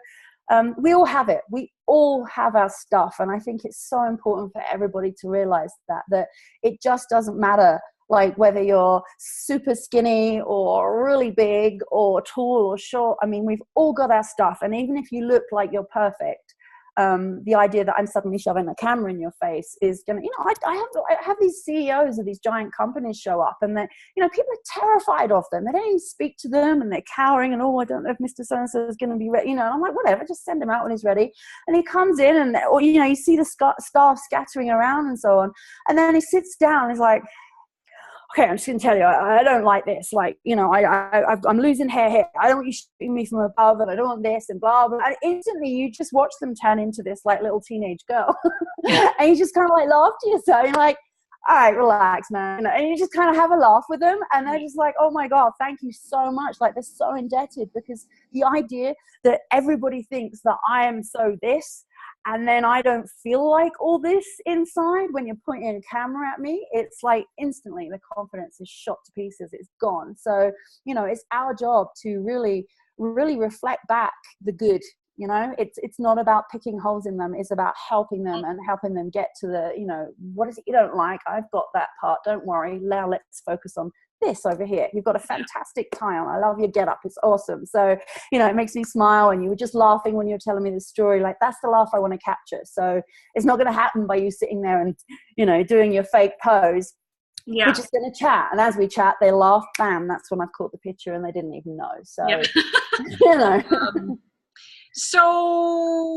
We all have it. We all have our stuff. And I think it's so important for everybody to realize that it just doesn't matter like whether you're super skinny or really big or tall or short. I mean, we've all got our stuff. And even if you look like you're perfect, the idea that I'm suddenly shoving a camera in your face is going to, I have these CEOs of these giant companies show up and people are terrified of them. They don't even speak to them and they're cowering and, I don't know if Mr. So-and-so is going to be ready. And I'm like, whatever, just send him out when he's ready. And he comes in and, you see the staff scattering around and so on. And then he sits down and he's like, okay, I'm just going to tell you, I don't like this. Like, I'm losing hair here. I don't want you shooting me from above and I don't want this and blah, blah. And instantly you just watch them turn into this like little teenage girl. And you just kind of like laugh to yourself. You're like, all right, relax, man. And you just kind of have a laugh with them. And they're just like, oh my God, thank you so much. Like they're so indebted because the idea that everybody thinks that I am so this, and then I don't feel like all this inside when you're pointing a camera at me, it's like instantly the confidence is shot to pieces. It's gone. So, it's our job to really, really reflect back the good. It's not about picking holes in them. It's about helping them and helping them get to the, what is it you don't like? I've got that part. Don't worry. Now let's focus on this over here. You've got a fantastic tie on. I love your get up. It's awesome. So, it makes me smile. And you were just laughing when you were telling me the story. Like that's the laugh I want to capture. So it's not going to happen by you sitting there and, doing your fake pose. Yeah. We're just going to chat. And as we chat, they laugh. Bam. That's when I've caught the picture and they didn't even know. So, So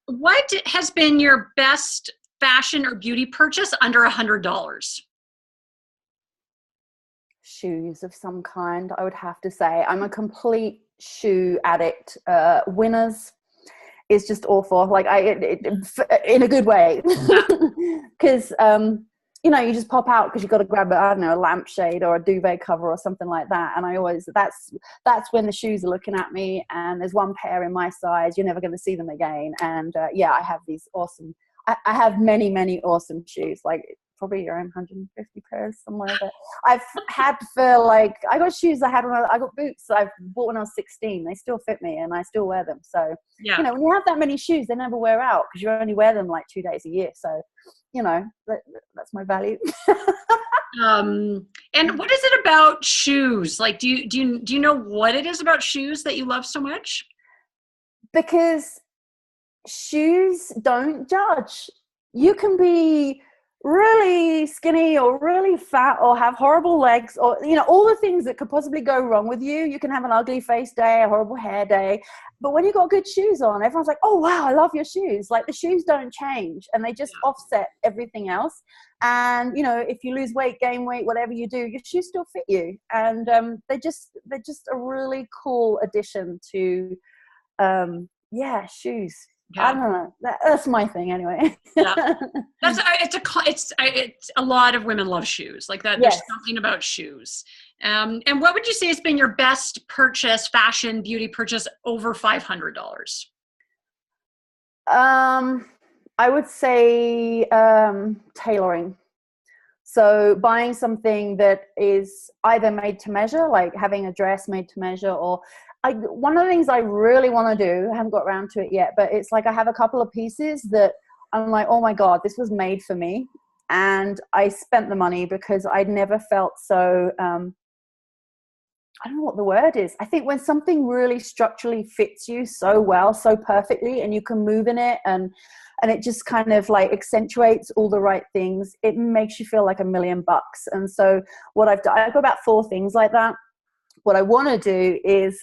what has been your best fashion or beauty purchase under $100? Shoes of some kind, I would have to say. I'm a complete shoe addict. Winners, is just awful. Like in a good way, because you know, you just pop out because you've got to grab I don't know, a lampshade or a duvet cover or something like that. And I always, that's when the shoes are looking at me, and there's one pair in my size, you're never going to see them again. And yeah, I have these awesome, I have many awesome shoes, like probably around 150 pairs, somewhere like that. I've had for like, I got shoes I had when I got boots I bought when I was 16. They still fit me and I still wear them. So, yeah. you know, when you have that many shoes, they never wear out because you only wear them like 2 days a year. So, you know, that's my value. And what is it about shoes? Like, do you know what it is about shoes that you love so much? Because shoes don't judge. You can be really skinny or really fat or have horrible legs, or, you know, all the things that could possibly go wrong with you. You can have an ugly face day, a horrible hair day, but when you've got good shoes on, everyone's like, oh wow, I love your shoes. Like, the shoes don't change, and they just offset everything else. And, you know, if you lose weight, gain weight, whatever you do, your shoes still fit you. And they're just a really cool addition to shoes. Yeah. I don't know. That's my thing anyway. Yeah. It's a lot of women love shoes like that. Yes. There's something about shoes. And what would you say has been your best purchase, fashion, beauty purchase over $500? I would say tailoring. So buying something that is either made to measure, like having a dress made to measure, or one of the things I really want to do, I haven't got around to it yet, but it's like I have a couple of pieces that I'm like, oh my God, this was made for me. And I spent the money because I'd never felt so, I don't know what the word is. I think when something really structurally fits you so well, so perfectly, and you can move in it, and it just kind of like accentuates all the right things, it makes you feel like $1,000,000. And so what I've done, I've got about 4 things like that. What I want to do is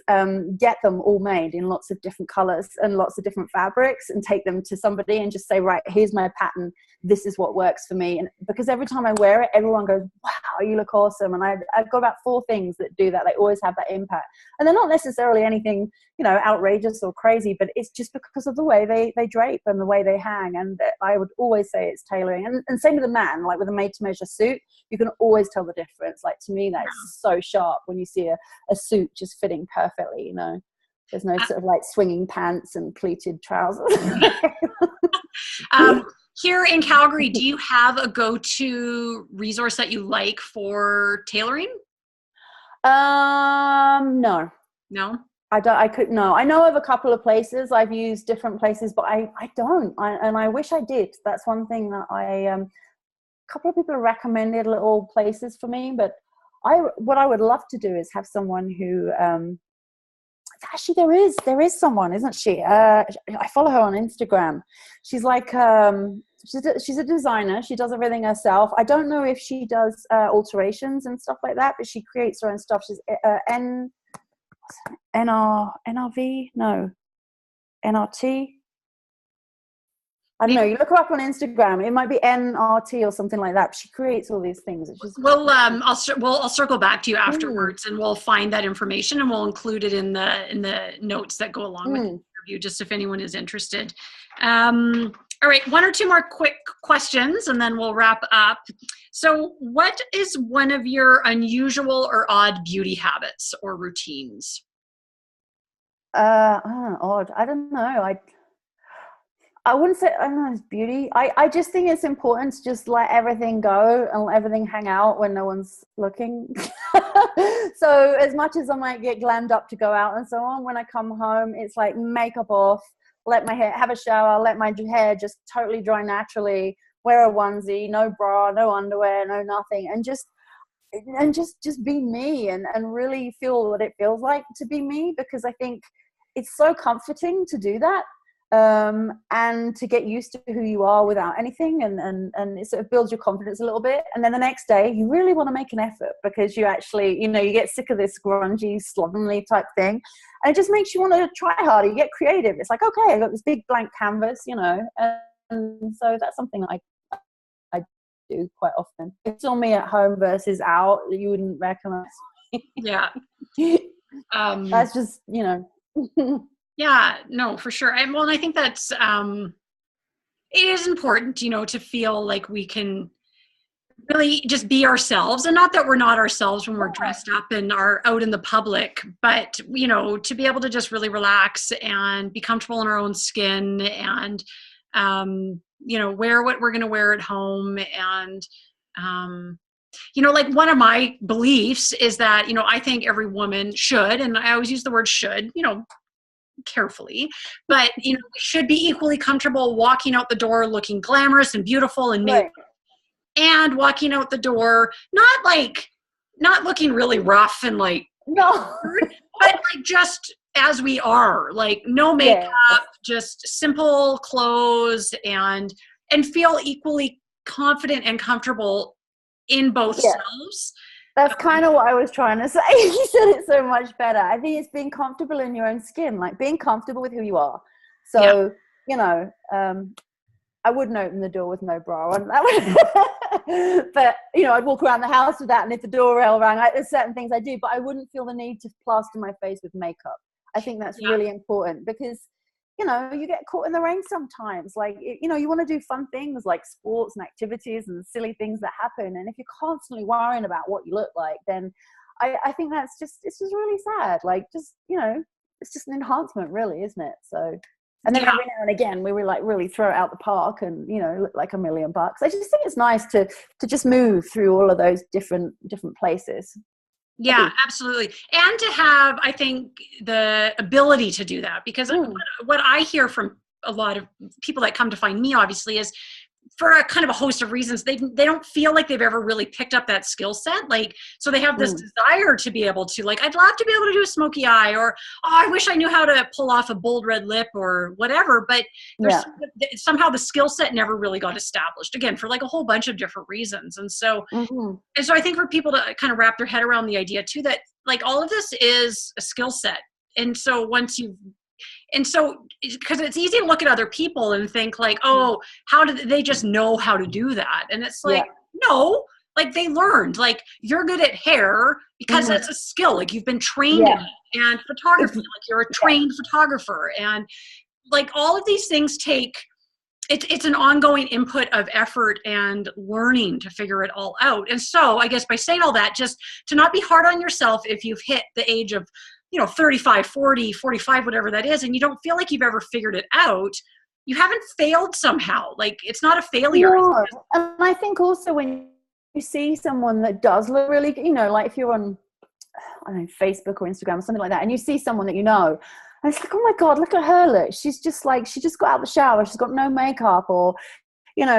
get them all made in lots of different colors and lots of different fabrics, and take them to somebody and just say, right, here's my pattern. This is what works for me. And because every time I wear it, everyone goes, wow, you look awesome. And I've got about 4 things that do that. They always have that impact. And they're not necessarily anything, you know, outrageous or crazy, but it's just because of the way they drape and the way they hang. And I would always say it's tailoring. And same with a man, like with a made to measure suit, you can always tell the difference. Like, to me, that's so sharp when you see a suit just fitting perfectly, you know. There's no sort of like swinging pants and pleated trousers. Here in Calgary, do you have a go-to resource that you like for tailoring? No. No? I know of a couple of places. I've used different places, but I don't. And I wish I did. That's one thing that a couple of people recommended little places for me, but what I would love to do is have someone who, actually there is someone, isn't she? I follow her on Instagram. She's like, she's a designer. She does everything herself. I don't know if she does alterations and stuff like that, but she creates her own stuff. She's NRV? No. NRT? I don't know. You look her up on Instagram. It might be NRT or something like that. But she creates all these things. It's just I'll circle back to you afterwards, and we'll find that information, and we'll include it in the notes that go along with the interview, just if anyone is interested. All right, 1 or 2 more quick questions, and then we'll wrap up. So, what is one of your unusual or odd beauty habits or routines? Odd. I don't know. I wouldn't say, I don't know, it's beauty. I just think it's important to just let everything go and let everything hang out when no one's looking. So as much as I might get glammed up to go out and so on, when I come home, it's like makeup off, let my hair, have a shower, let my hair just totally dry naturally, wear a onesie, no bra, no underwear, no nothing, and just be me and really feel what it feels like to be me, because I think it's so comforting to do that. And to get used to who you are without anything, and it sort of builds your confidence a little bit. And then the next day you really want to make an effort, because you actually, you know, you get sick of this grungy, slovenly type thing, and it just makes you want to try harder. You get creative. It's like, okay, I've got this big blank canvas, you know, and so that's something I do quite often. It's on me at home versus out, you wouldn't recognize. Yeah. That's just, you know. Yeah, no, for sure. And I think that's, it is important, to feel like we can really just be ourselves, and not that we're not ourselves when we're dressed up and are out in the public, but to be able to just really relax and be comfortable in our own skin, and wear what we're going to wear at home. And like, one of my beliefs is that I think every woman should, and I always use the word should, carefully, but we should be equally comfortable walking out the door looking glamorous and beautiful and made, and walking out the door not looking really rough and like, No. but like just as we are, like no makeup, just simple clothes, and feel equally confident and comfortable in both selves. That's kind of what I was trying to say. You said it so much better. I think it's being comfortable in your own skin, like being comfortable with who you are. So, I wouldn't open the door with no bra on. But, I'd walk around the house with that. And if the doorbell rang, there's certain things I do, but I wouldn't feel the need to plaster my face with makeup. I think that's really important because, you get caught in the rain sometimes. Like, you want to do fun things like sports and activities and silly things that happen. And if you're constantly worrying about what you look like, then I think it's just really sad. Like, just, it's just an enhancement really, isn't it? So, and then every now and again, we were like really throw it out the park and, look like $1,000,000. I just think it's nice to just move through all of those different places. Yeah, absolutely. And to have, I think, the ability to do that, because what I hear from a lot of people that come to find me, obviously, is for a kind of a host of reasons, they don't feel like they've ever really picked up that skill set. Like, so they have this desire to be able to, like, I'd love to be able to do a smoky eye, or, I wish I knew how to pull off a bold red lip or whatever. But somehow the skill set never really got established, again, for like a whole bunch of different reasons. And so, I think for people to kind of wrap their head around the idea too, that like all of this is a skill set. And so because it's easy to look at other people and think like, oh, how did they just know how to do that? And it's like, no, like they learned, like you're good at hair because that's a skill. Like you've been trained in it. And photography, like you're a trained photographer. And like all of these things it's an ongoing input of effort and learning to figure it all out. And so I guess by saying all that, just to not be hard on yourself if you've hit the age of 35, 40, 45, whatever that is, and you don't feel like you've ever figured it out, you haven't failed somehow. Like, it's not a failure. No. And I think also when you see someone that does look really, like if you're on, I don't know, Facebook or Instagram or something like that, and you see someone that and it's like, oh my God, look at her look. She's just like, she just got out of the shower. She's got no makeup, or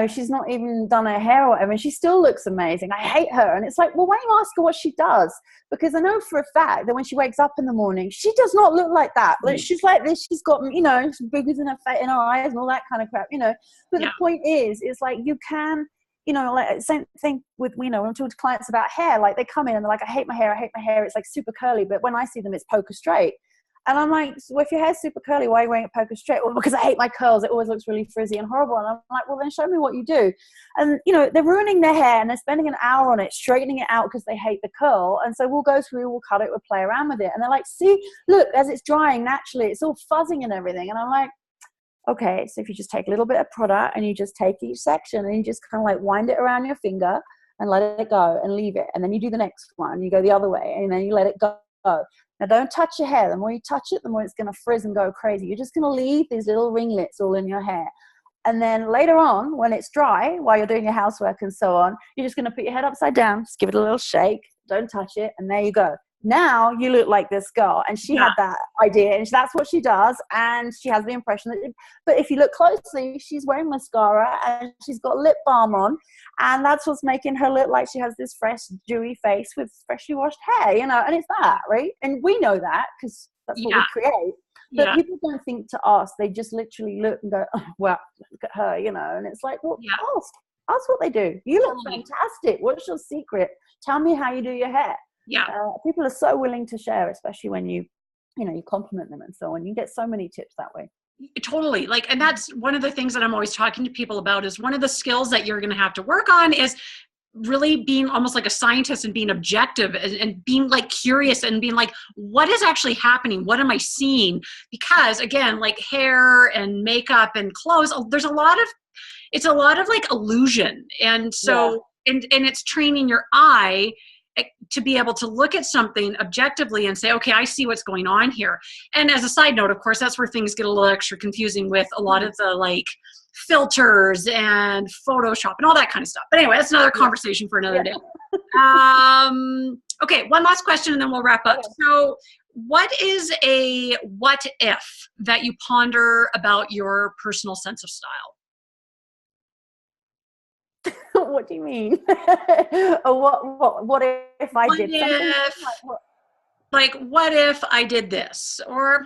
she's not even done her hair or whatever, and she still looks amazing. I hate her. And it's like, well, why don't you ask her what she does? Because I know for a fact that when she wakes up in the morning, she does not look like that. Like, she's like this. She's got, some boogers in her face, in her eyes, and all that kind of crap. But the point is like you can, like same thing with, when I'm talking to clients about hair, like they come in and they're like, I hate my hair. It's like super curly. But when I see them, it's poker straight. And I'm like, so if your hair's super curly, why are you wearing it poker straight? Well, because I hate my curls. It always looks really frizzy and horrible. And I'm like, well, then show me what you do. And, they're ruining their hair and they're spending an hour on it, straightening it out because they hate the curl. And so we'll go through, we'll cut it, we'll play around with it. And they're like, see, look, as it's drying naturally, it's all fuzzing and everything. And I'm like, okay, so if you just take a little bit of product and you just take each section and you just kind of like wind it around your finger and let it go and leave it. And then you do the next one, you go the other way, and then you let it go. Now, don't touch your hair. The more you touch it, the more it's going to frizz and go crazy. You're just going to leave these little ringlets all in your hair. And then later on, when it's dry, while you're doing your housework and so on, you're just going to put your head upside down, just give it a little shake, don't touch it, and there you go. Now you look like this girl. And she had that idea, and that's what she does, and she has the impression that but if you look closely, she's wearing mascara and she's got lip balm on, and that's what's making her look like she has this fresh dewy face with freshly washed hair, and it's that, right? And we know that because that's what we create. But people don't think to ask. They just literally look and go, oh, well, look at her, and it's like, well, ask what they do. You look fantastic. What's your secret? Tell me how you do your hair. People are so willing to share, especially when you compliment them and so on. You get so many tips that way. Totally. Like, and that's one of the things that I'm always talking to people about, is one of the skills that you're going to have to work on is really being almost like a scientist and being objective and being like curious and being like, what is actually happening? What am I seeing? Because again, like hair and makeup and clothes, there's it's a lot of like illusion. And so, and it's training your eye to be able to look at something objectively and say, okay, I see what's going on here. And as a side note, of course, that's where things get a little extra confusing with a lot of the like filters and Photoshop and all that kind of stuff. But anyway, that's another conversation for another day. Okay, one last question and then we'll wrap up. So what is a what if that you ponder about your personal sense of style? What do you mean? Or what if I did something? Like, what if I did this? Or,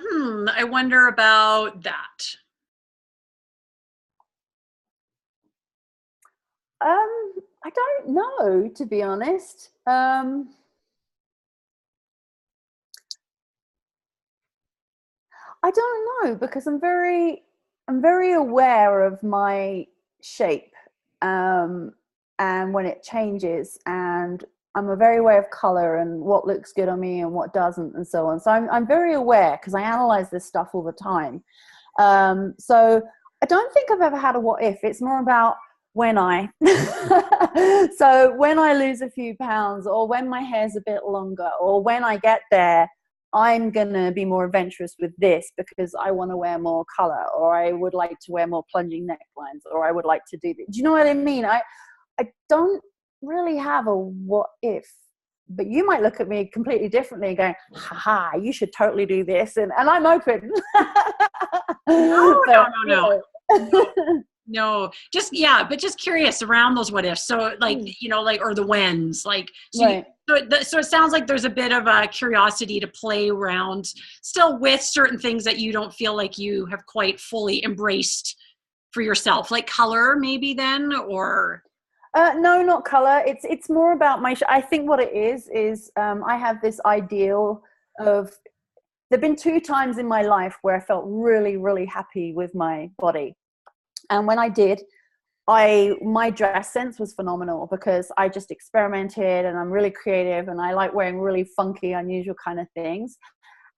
I wonder about that. I don't know, to be honest. I don't know, because I'm very aware of my shape, and when it changes, and I'm very aware of color and what looks good on me and what doesn't, and so on. So I'm very aware because I analyze this stuff all the time. So I don't think I've ever had a what if. It's more about when so when I lose a few pounds, or when my hair's a bit longer, or when I get there, I'm going to be more adventurous with this because I want to wear more color, or I would like to wear more plunging necklines, or I would like to do this. Do you know what I mean? I don't really have a what if, but you might look at me completely differently and going, haha, you should totally do this. And I'm open. No. No, but just curious around those what ifs. So like, like, or the whens, like, so, so it sounds like there's a bit of a curiosity to play around still with certain things that you don't feel like you have quite fully embraced for yourself, like color maybe then, or. No, not color. It's more about I think what it is I have this ideal of, there've been 2 times in my life where I felt really, really happy with my body. And when I did, my dress sense was phenomenal because I just experimented and I'm really creative and I like wearing really funky, unusual kind of things.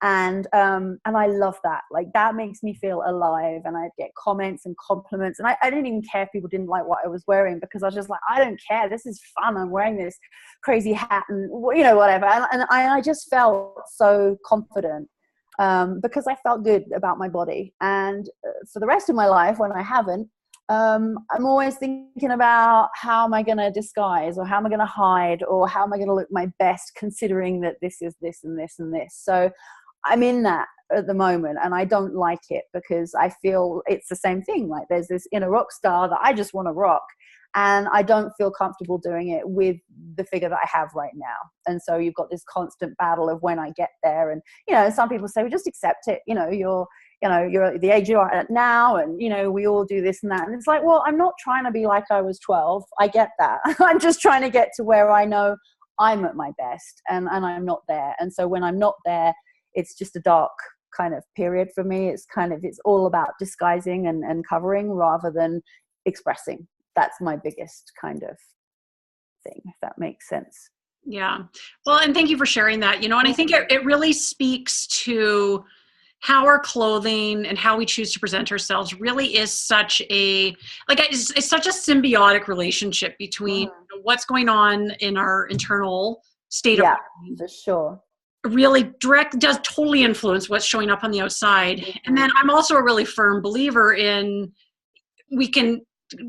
And I love that. Like, that makes me feel alive, and I'd get comments and compliments. And I didn't even care if people didn't like what I was wearing, because I was just like, I don't care. This is fun. I'm wearing this crazy hat and, whatever. And I just felt so confident. Because I felt good about my body. And for the rest of my life, when I haven't, I'm always thinking about, how am I going to disguise, or how am I going to hide, or how am I going to look my best, considering that this is this and this and this. So I'm in that at the moment, and I don't like it, because I feel it's the same thing. Like, there's this inner rock star that I just want to rock, and I don't feel comfortable doing it with the figure that I have right now. And so you've got this constant battle of when I get there. And, some people say, well, just accept it. You're the age you are at now, and, we all do this and that. And it's like, well, I'm not trying to be like I was 12. I get that. I'm just trying to get to where I know I'm at my best, and I'm not there. And so when I'm not there, it's just a dark kind of period for me. It's all about disguising and covering rather than expressing. That's my biggest kind of thing, if that makes sense. Yeah. Well, and thank you for sharing that, and I think it really speaks to how our clothing and how we choose to present ourselves really is such a, it's such a symbiotic relationship between what's going on in our internal state of mind. For sure. Really does totally influence what's showing up on the outside. And then I'm also a really firm believer in, we can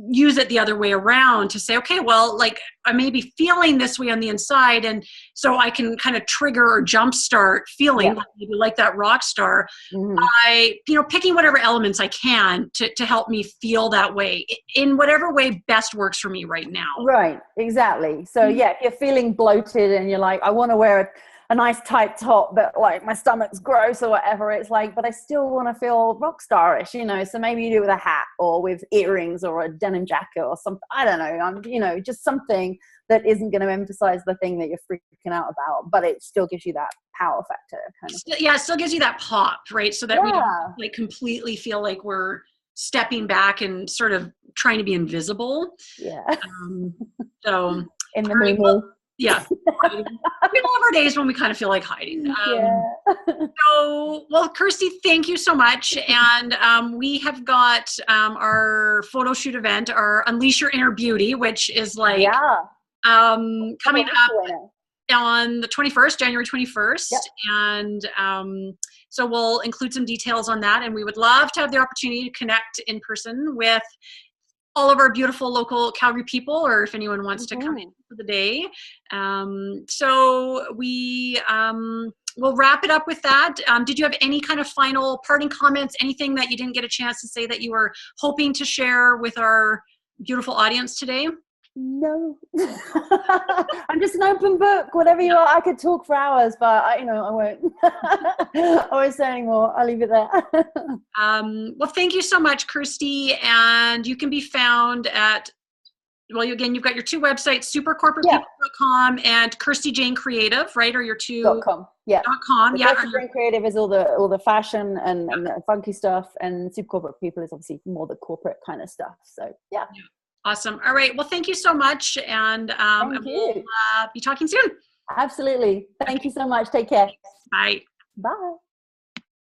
use it the other way around to say, okay, well, like, I may be feeling this way on the inside, and so I can kind of trigger or jumpstart feeling maybe like that rock star by, picking whatever elements I can to help me feel that way in whatever way best works for me right now. Right, exactly. So if you're feeling bloated and you're like, I want to wear a nice tight top, but like my stomach's gross or whatever, it's like, but I still want to feel rock starish, so maybe you do it with a hat or with earrings or a denim jacket or something. I don't know. Just something that isn't going to emphasize the thing that you're freaking out about, but it still gives you that power factor kind of. Yeah, it still gives you that pop, right? So that we don't like completely feel like we're stepping back and sort of trying to be invisible. Yeah. So in the All right, moo. Yeah. We all have our days when we kind of feel like hiding. Yeah. Well, Kirstey, thank you so much. And we have got our photo shoot event, our Unleash Your Inner Beauty, which is like coming up on the 21st, January 21st. Yep. And so we'll include some details on that. And we would love to have the opportunity to connect in person with all of our beautiful local Calgary people, or if anyone wants to come in for the day. So we will wrap it up with that. Did you have any kind of final parting comments, anything that you didn't get a chance to say that you were hoping to share with our beautiful audience today? No. I'm just an open book. Whatever you are, I could talk for hours, but I won't. I won't say anymore. I'll leave it there. Well, thank you so much, Kirstey. And you can be found at, well, again, you've got your two websites, supercorporatepeople.com and Kirstey Jane Creative, right? Or your two .com. Yeah. .com. The Kirstey Jane Creative is all the fashion and the funky stuff, and Super Corporate People is obviously more the corporate kind of stuff. So yeah. Awesome. All right. Well, thank you so much. And we'll be talking soon. Absolutely. Thank you so much. Take care. Bye. Bye.